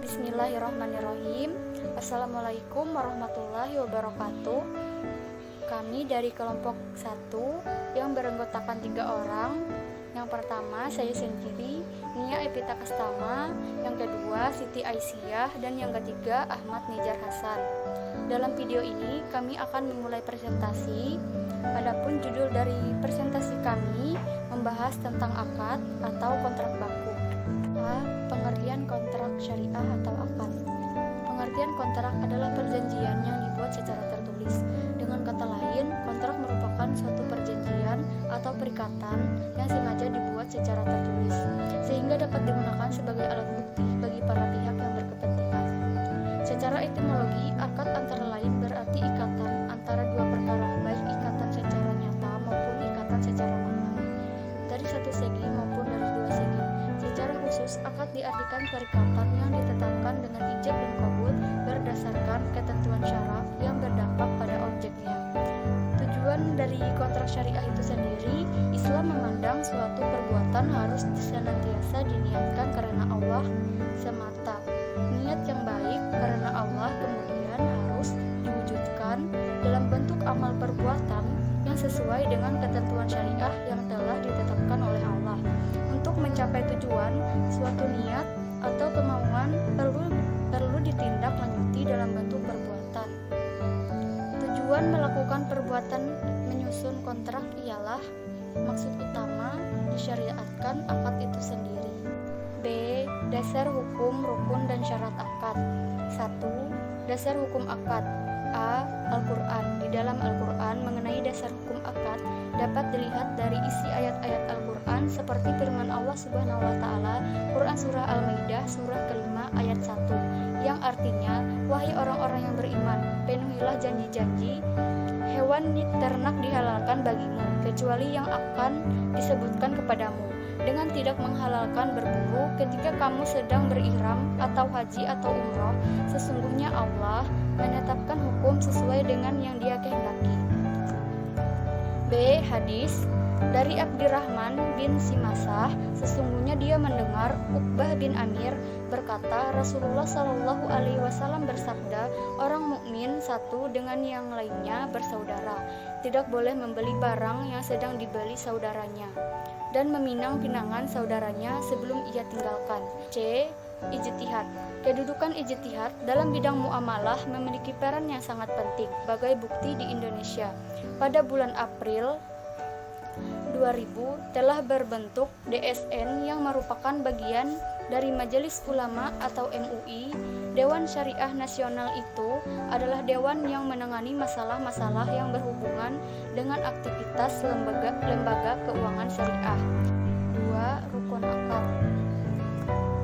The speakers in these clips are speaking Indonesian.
Bismillahirrahmanirrahim. Assalamualaikum warahmatullahi wabarakatuh. Kami dari kelompok 1 yang beranggotakan 3 orang. Yang pertama saya sendiri, Nia Epita Kastama. Yang kedua Siti Aisyah. Dan yang ketiga Ahmad Nijar Hasan. Dalam video ini kami akan memulai presentasi. Adapun judul dari presentasi kami membahas tentang akad atau kontrak baku. Pengertian kontrak syariah atau akad. Pengertian kontrak adalah perjanjian yang dibuat secara tertulis. Dengan kata lain, kontrak merupakan suatu perjanjian atau perikatan yang sengaja dibuat secara tertulis, sehingga dapat digunakan sebagai alat bukti bagi para pihak yang berkepentingan. Secara etimologi, akad antara lain berarti ikatan antara dua perkara, baik ikatan secara nyata maupun ikatan secara maknawi, dari satu segi maupun dari dua segi. Secara khusus, akad diartikan perikatan yang ditetapkan dengan ijab dan qabul berdasarkan ketentuan syarak yang berdampak pada objeknya. Tujuan dari kontrak syariah itu sendiri, Islam memandang suatu perbuatan harus senantiasa diniatkan karena Allah semata. Niat yang baik karena Allah kemudian harus diwujudkan dalam bentuk amal perbuatan yang sesuai dengan ketentuan syariah yang telah ditetapkan oleh Allah. Untuk mencapai tujuan, suatu niat atau kemauan perlu ditindaklanjuti dalam bentuk perbuatan. Tujuan melakukan perbuatan menyusun kontrak ialah maksud utama disyariatkan akad itu sendiri. B. Dasar hukum, rukun, dan syarat akad. 1. Dasar hukum akad. A. Al-Quran. Di dalam Al-Quran mengenai dasar hukum akad dapat dilihat dari isi ayat-ayat Al-Quran seperti firman Allah Subhanahu wa Ta'ala, Quran Surah Al-Maidah Surah ke-5 ayat 1, yang artinya, wahai orang-orang yang beriman, penuhilah janji-janji. Hewan ternak dihalalkan bagimu, kecuali yang akan disebutkan kepadamu, dengan tidak menghalalkan berburu ketika kamu sedang berihram atau haji atau umroh. Sesungguhnya Allah menetapkan hukum sesuai dengan yang Dia kehendaki. B. Hadis dari Abdurrahman bin Simasah, sesungguhnya dia mendengar Uqbah bin Amir berkata, Rasulullah Shallallahu Alaihi Wasallam bersabda, orang mukmin satu dengan yang lainnya bersaudara, tidak boleh membeli barang yang sedang dibeli saudaranya, dan meminang pinangan saudaranya sebelum ia tinggalkan. C. Ijtihad. Kedudukan ijtihad dalam bidang muamalah memiliki peran yang sangat penting. Sebagai bukti di Indonesia, pada bulan April 2000 telah berbentuk DSN yang merupakan bagian dari Majelis Ulama atau MUI. Dewan Syariah Nasional itu adalah dewan yang menangani masalah-masalah yang berhubungan dengan aktivitas lembaga keuangan syariah. 2. Rukun akad.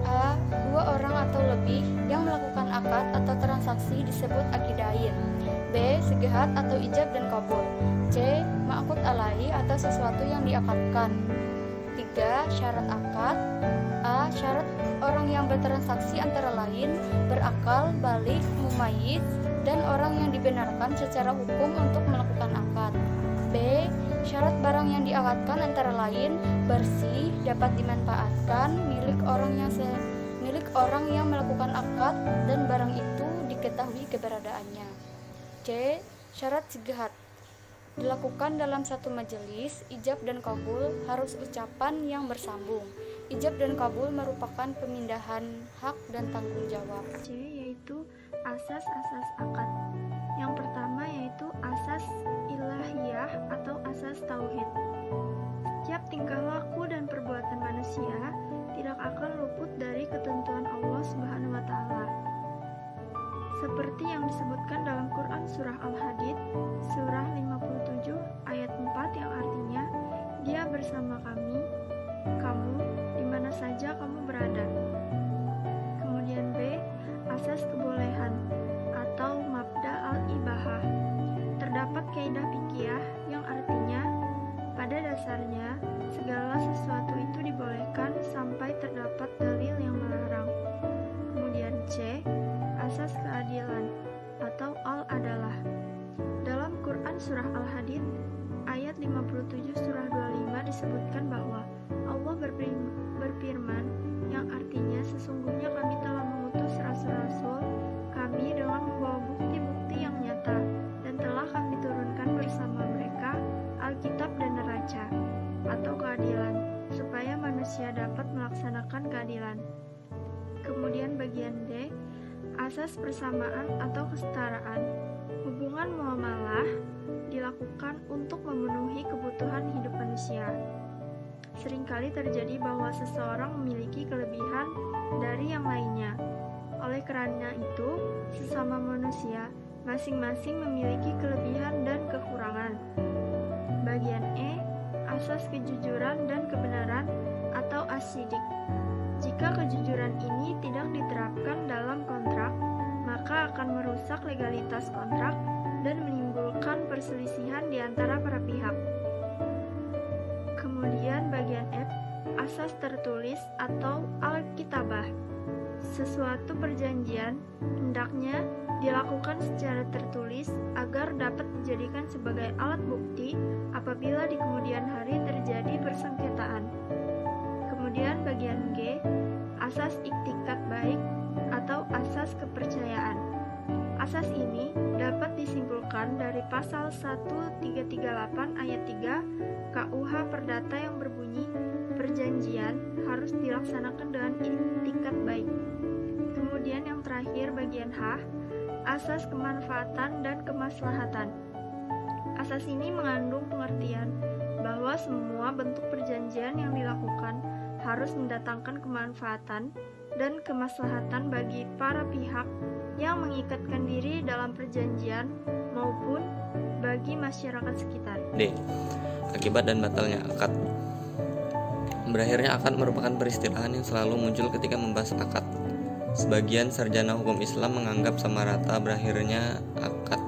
A. Dua orang atau lebih yang melakukan akad atau transaksi disebut akidain. B. Seghat atau ijab dan kabul. C. Ma'qud alaihi atau sesuatu yang diakadkan. 3. Syarat akad. A. Syarat orang yang bertransaksi antara lain berakal, balik, mumayyiz, dan orang yang dibenarkan secara hukum untuk melakukan akad. B. Syarat barang yang diakadkan antara lain bersih, dapat dimanfaatkan, milik orang yang melakukan akad, dan barang itu diketahui keberadaannya. C. Syarat seghat. Dilakukan dalam satu majelis, ijab dan kabul harus ucapan yang bersambung. Ijab dan kabul merupakan pemindahan hak dan tanggung jawab. C. Yaitu asas-asas akad. Yang pertama yaitu asas ilahiyah atau asas tauhid. Setiap tingkah laku dan perbuatan manusia tidak akan luput dari ketentuan Allah Subhanahu wa Ta'ala. Seperti yang disebutkan dalam Quran Surah Al-Hadid, Surah 57 ayat 4, yang artinya, Dia bersama kami, kamu, di mana saja kamu berada. Kemudian B. Asas kebolehan atau mabda al-ibahah. Terdapat kaidah fikih yang artinya, pada dasarnya, segala sesuatu itu dibolehkan sampai terdapat dalil yang melarang. Kemudian C. Asas keadilan atau al-adalah. Dalam Quran Surah Al-Hadid ayat 57 Surah 25 disebutkan bahwa Allah berfirman, manusia dapat melaksanakan keadilan. Kemudian bagian D, asas persamaan atau kesetaraan. Hubungan muamalah dilakukan untuk memenuhi kebutuhan hidup manusia. Seringkali terjadi bahwa seseorang memiliki kelebihan dari yang lainnya. Oleh karena itu, sesama manusia masing-masing memiliki kelebihan dan kekurangan. Bagian E, asas kejujuran dan kebenaran atau as-sidik. Jika kejujuran ini tidak diterapkan dalam kontrak, maka akan merusak legalitas kontrak dan menimbulkan perselisihan di antara para pihak. Kemudian bagian F, asas tertulis atau al-kitabah. Sesuatu perjanjian hendaknya dilakukan secara tertulis agar dapat dijadikan sebagai alat bukti apabila di kemudian hari terjadi persengketaan. Kemudian bagian G, asas iktikat baik atau asas kepercayaan. Asas ini dapat disimpulkan dari pasal 1338 ayat 3 KUH Perdata yang berbunyi, perjanjian harus dilaksanakan dengan iktikat baik. Kemudian yang terakhir bagian H, asas kemanfaatan dan kemaslahatan. Asas ini mengandung pengertian bahwa semua bentuk perjanjian yang dilakukan harus mendatangkan kemanfaatan dan kemaslahatan bagi para pihak yang mengikatkan diri dalam perjanjian maupun bagi masyarakat sekitar. D. Akibat dan batalnya akad. Berakhirnya akad merupakan peristilahan yang selalu muncul ketika membahas akad. Sebagian sarjana hukum Islam menganggap sama rata berakhirnya akad,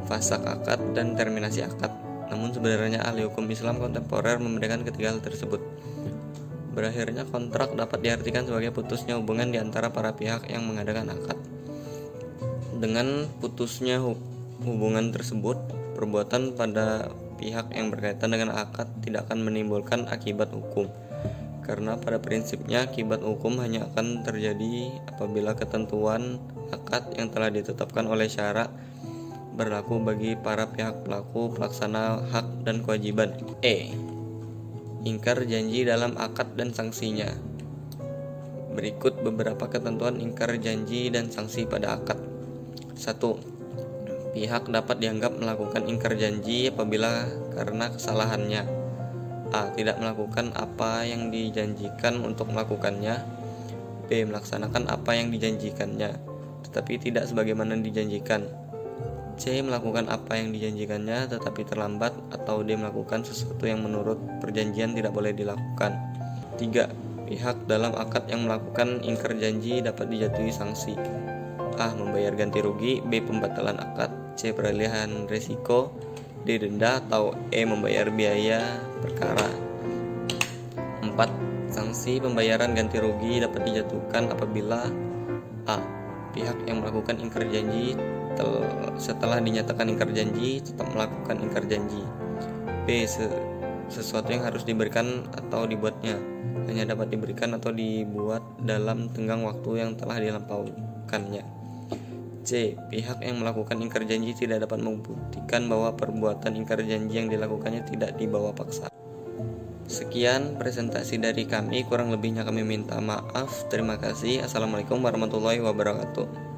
fasak akad, dan terminasi akad. Namun sebenarnya ahli hukum Islam kontemporer membedakan ketiga hal tersebut. Berakhirnya kontrak dapat diartikan sebagai putusnya hubungan di antara para pihak yang mengadakan akad. Dengan putusnya hubungan tersebut, perbuatan pada pihak yang berkaitan dengan akad tidak akan menimbulkan akibat hukum. Karena pada prinsipnya akibat hukum hanya akan terjadi apabila ketentuan akad yang telah ditetapkan oleh syara berlaku bagi para pihak pelaku pelaksana hak dan kewajiban. E. Ingkar janji dalam akad dan sanksinya. Berikut beberapa ketentuan ingkar janji dan sanksi pada akad. 1. Pihak dapat dianggap melakukan ingkar janji apabila karena kesalahannya A. Tidak melakukan apa yang dijanjikan untuk melakukannya. B. Melaksanakan apa yang dijanjikannya tetapi tidak sebagaimana dijanjikan. C. Melakukan apa yang dijanjikannya tetapi terlambat. Atau D. Melakukan sesuatu yang menurut perjanjian tidak boleh dilakukan. 3. Pihak dalam akad yang melakukan ingkar janji dapat dijatuhi sanksi. A. Membayar ganti rugi. B. Pembatalan akad. C. Peralihan risiko. D. Denda. Atau E. Membayar biaya perkara. 4. Sanksi pembayaran ganti rugi dapat dijatuhkan apabila A. Pihak yang melakukan ingkar janji setelah dinyatakan ingkar janji tetap melakukan ingkar janji. B. Sesuatu yang harus diberikan atau dibuatnya hanya dapat diberikan atau dibuat dalam tenggang waktu yang telah dilampaukannya. C. Pihak yang melakukan ingkar janji tidak dapat membuktikan bahwa perbuatan ingkar janji yang dilakukannya tidak dibawa paksa. Sekian presentasi dari kami, kurang lebihnya kami minta maaf. Terima kasih. Assalamualaikum warahmatullahi wabarakatuh.